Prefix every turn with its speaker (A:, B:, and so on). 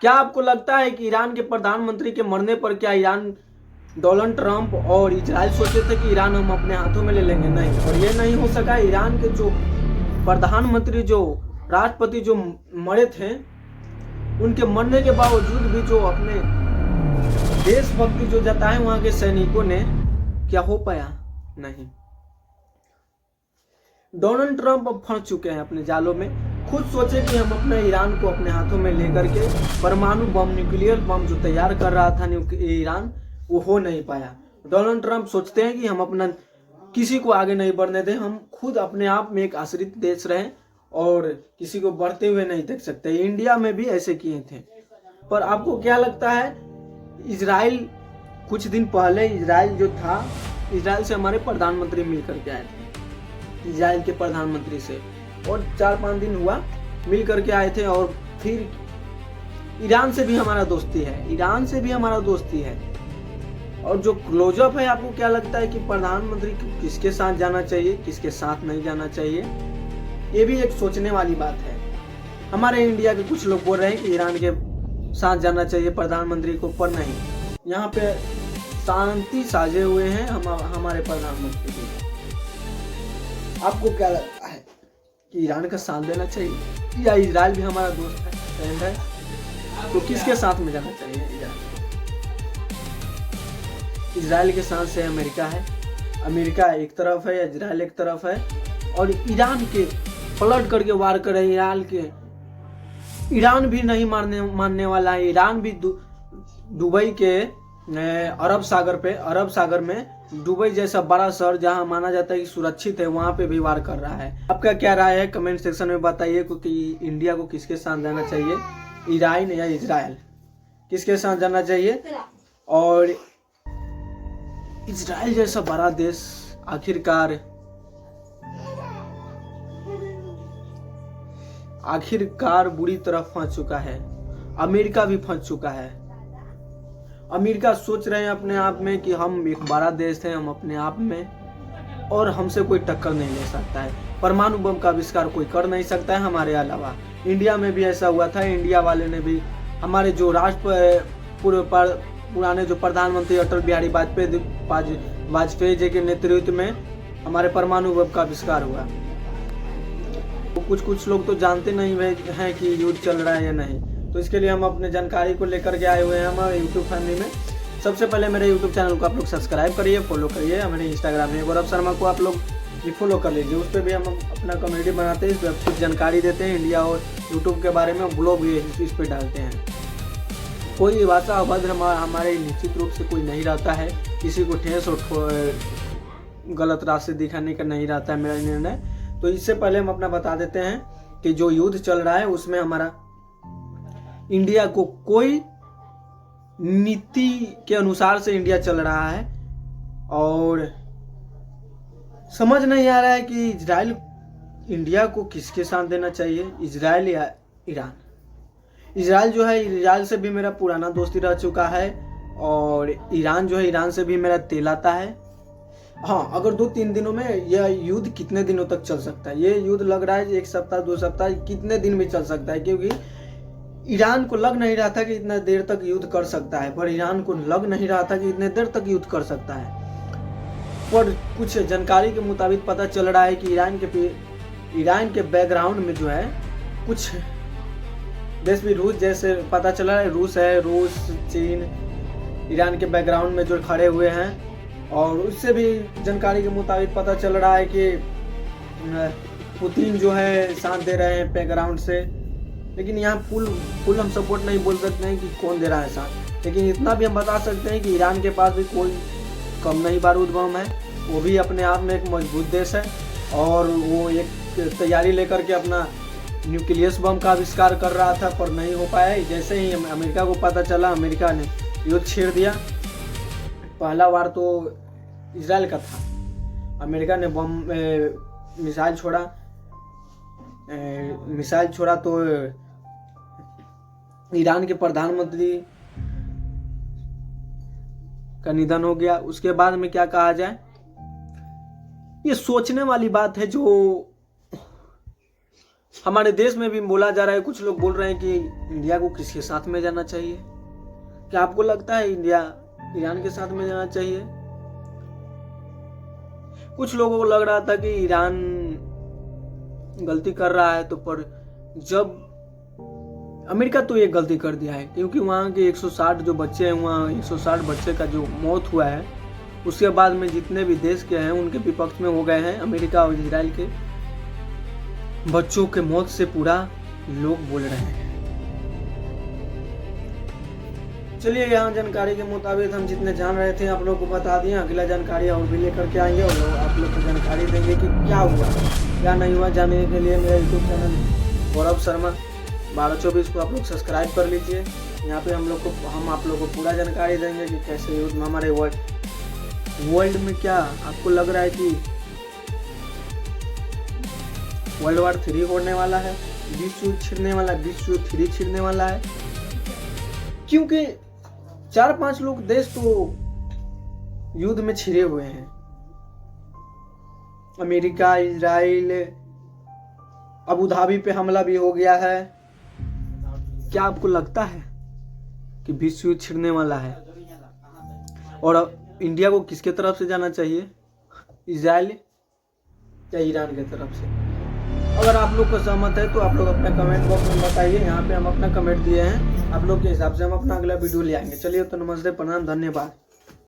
A: क्या आपको लगता है कि ईरान के प्रधानमंत्री के मरने पर क्या ईरान डोनाल्ड ट्रंप और इजराइल सोचे थे कि ईरान हम अपने हाथों में ले लेंगे? नहीं, और ये नहीं हो सका। ईरान के जो प्रधानमंत्री, जो राष्ट्रपति जो मरे थे, उनके मरने के बावजूद भी जो अपने देशभक्ति जो जताए वहां के सैनिकों ने, क्या हो पाया? नहीं। डोनाल्ड ट्रंप अब फंस चुके हैं अपने जालों में। खुद सोचे कि हम अपने ईरान को अपने हाथों में लेकर के परमाणु बम, न्यूक्लियर बम जो तैयार कर रहा था ईरान, वो हो नहीं पाया। डोनाल्ड ट्रंप सोचते हैं कि हम अपना किसी को आगे नहीं बढ़ने दें, हम खुद अपने आप में एक आश्रित देश रहें और किसी को बढ़ते हुए नहीं देख सकते। इंडिया में भी ऐसे किए थे। पर आपको क्या लगता है, इजराइल, कुछ दिन पहले इजराइल जो था, इजराइल से हमारे प्रधानमंत्री मिल करके आए थे, इजराइल के प्रधानमंत्री से, और 4-5 दिन हुआ मिल करके आए थे। और फिर ईरान से भी हमारा दोस्ती है, ईरान से भी हमारा दोस्ती है। और जो क्लोजअप है, आपको क्या लगता है कि प्रधानमंत्री किसके साथ जाना चाहिए, किसके साथ नहीं जाना चाहिए? ये भी एक सोचने वाली बात है। हमारे इंडिया के कुछ लोग बोल रहे हैं कि ईरान के साथ जाना चाहिए प्रधानमंत्री को, पर नहीं, यहाँ पे शांति साझे हुए हैं हमारे प्रधानमंत्री जी। आपको क्या लगता है कि ईरान का साथ देना चाहिए, या इजराइल भी हमारा दोस्त है, फ्रेंड है, तो किसके साथ में जाना चाहिए? इजराइल के साथ से अमेरिका है, अमेरिका एक तरफ है, इजराइल एक तरफ है, और ईरान के पलट करके वार करे ईरान भी नहीं मानने वाला है। ईरान भी दुबई के अरब सागर में दुबई जैसा बड़ा शहर जहां माना जाता है कि सुरक्षित है, वहां पे भी वार कर रहा है। आपका क्या राय है, कमेंट सेक्शन में बताइए कि इंडिया को किसके साथ जाना चाहिए, ईरान या इजराइल, किसके साथ जाना चाहिए? और इजराइल जैसा बड़ा देश आखिरकार बुरी तरह फंस चुका है। अमेरिका भी फंस चुका है। अमेरिका सोच रहे हैं अपने आप में कि हम एक बड़ा देश है, हम अपने आप में, और हमसे कोई टक्कर नहीं ले सकता है। परमाणु बम का आविष्कार कोई कर नहीं सकता है हमारे अलावा। इंडिया में भी ऐसा हुआ था। इंडिया वाले ने भी, हमारे जो पुराने जो प्रधानमंत्री अटल बिहारी वाजपेयी जी के नेतृत्व में हमारे परमाणु बम का आविष्कार हुआ। तो कुछ लोग तो जानते नहीं हैं कि युद्ध चल रहा है या नहीं, तो इसके लिए हम अपने जानकारी को लेकर के आए हुए हैं हमारे यूट्यूब फैमिली में। सबसे पहले मेरे यूट्यूब चैनल को आप लोग सब्सक्राइब करिए, फॉलो करिए। हमारे इंस्टाग्राम में गौरव शर्मा को आप लोग भी फॉलो कर लीजिए, उस पर भी हम अपना कम्युनिटी बनाते हैं, इस पर कुछ जानकारी देते हैं इंडिया और यूट्यूब के बारे में, ब्लॉग भी इस पर डालते हैं। कोई भाषा अभद्र हमारे निश्चित रूप से कोई नहीं रहता है, किसी को ठेस और गलत रास्ते दिखाने का नहीं रहता है मेरा निर्णय। तो इससे पहले हम अपना बता देते हैं कि जो युद्ध चल रहा है उसमें हमारा इंडिया को कोई नीति के अनुसार से इंडिया चल रहा है, और समझ नहीं आ रहा है कि इजराइल इंडिया को किसके साथ देना चाहिए, इजराइल या ईरान। इजराइल जो है, इजराइल से भी मेरा पुराना दोस्ती रह चुका है, और ईरान जो है, ईरान से भी मेरा तेल आता है। हाँ, अगर 2-3 दिनों में यह युद्ध कितने दिनों तक चल सकता है, ये युद्ध लग रहा है 1 सप्ताह 2 सप्ताह, कितने दिन भी चल सकता है, क्योंकि ईरान को लग नहीं रहा था कि इतना देर तक युद्ध कर सकता है, पर ईरान को लग नहीं रहा था कि इतने देर तक युद्ध कर सकता है। पर कुछ जानकारी के मुताबिक पता चल रहा है कि ईरान के बैकग्राउंड में जो है कुछ देश भी, रूस जैसे पता चला है, रूस, चीन ईरान के बैकग्राउंड में जो खड़े हुए हैं। और उससे भी जानकारी के मुताबिक पता चल रहा है कि पुतिन जो है साथ दे रहे हैं बैकग्राउंड से। लेकिन यहाँ फुल हम सपोर्ट नहीं बोल सकते हैं कि कौन दे रहा है साथ, लेकिन इतना भी हम बता सकते हैं कि ईरान के पास भी कोई कम नहीं बारूद बम है, वो भी अपने आप में एक मजबूत देश है, और वो एक तैयारी लेकर के अपना न्यूक्लियस बम का आविष्कार कर रहा था, पर नहीं हो पाया। जैसे ही अमेरिका को पता चला, अमेरिका ने युद्ध छेड़ दिया। पहला वार तो इजराइल का था, अमेरिका ने मिसाइल छोड़ा तो ईरान के प्रधानमंत्री का निधन हो गया। उसके बाद में क्या कहा जाए, ये सोचने वाली बात है, जो हमारे देश में भी बोला जा रहा है, कुछ लोग बोल रहे हैं कि इंडिया को किसके साथ में जाना चाहिए। क्या आपको लगता है इंडिया ईरान के साथ में जाना चाहिए? कुछ लोगों को लग रहा था कि ईरान गलती कर रहा है, तो पर जब अमेरिका तो ये गलती कर दिया है, क्योंकि वहाँ के 160 जो बच्चे हैं, वहाँ 160 बच्चे का जो मौत हुआ है, उसके बाद में जितने भी देश के हैं उनके विपक्ष में हो गए हैं। अमेरिका और इजराइल के बच्चों के मौत से पूरा लोग बोल रहे हैं। चलिए, यहाँ जानकारी के मुताबिक हम जितने जान रहे थे आप लोग को बता दिए। अगला जानकारी और भी लेकर के आएंगे और आप लोग को जानकारी देंगे कि क्या हुआ क्या नहीं हुआ। जानने के लिए मेरा यूट्यूब चैनल गौरव शर्मा 1224 को आप लोग सब्सक्राइब कर लीजिए। यहाँ पे हम आप लोग को पूरा जानकारी देंगे कि कैसे युद्ध में हमारे वर्ल्ड में क्या आपको लग रहा है कि वर्ल्ड वार 3 होने वाला है, विश्व युद्ध छिड़ने वाला है, विश्व युद्ध 3 छिड़ने वाला है। क्योंकि 4-5 लोग देश तो युद्ध में छिड़े हुए हैं। अमेरिका, इजराइल, अबू धाबी पे हमला भी हो गया है। क्या आपको लगता है कि विश्व युद्ध छिड़ने वाला है? और इंडिया को किसके तरफ से जाना चाहिए, इजराइल या ईरान के तरफ से? अगर आप लोग को सहमत है तो आप लोग अपना कमेंट बॉक्स में बताइए। यहाँ पे हम अपना कमेंट दिए हैं, आप लोग के हिसाब से हम अपना अगला वीडियो ले आएंगे। चलिए तो नमस्ते, प्रणाम, धन्यवाद।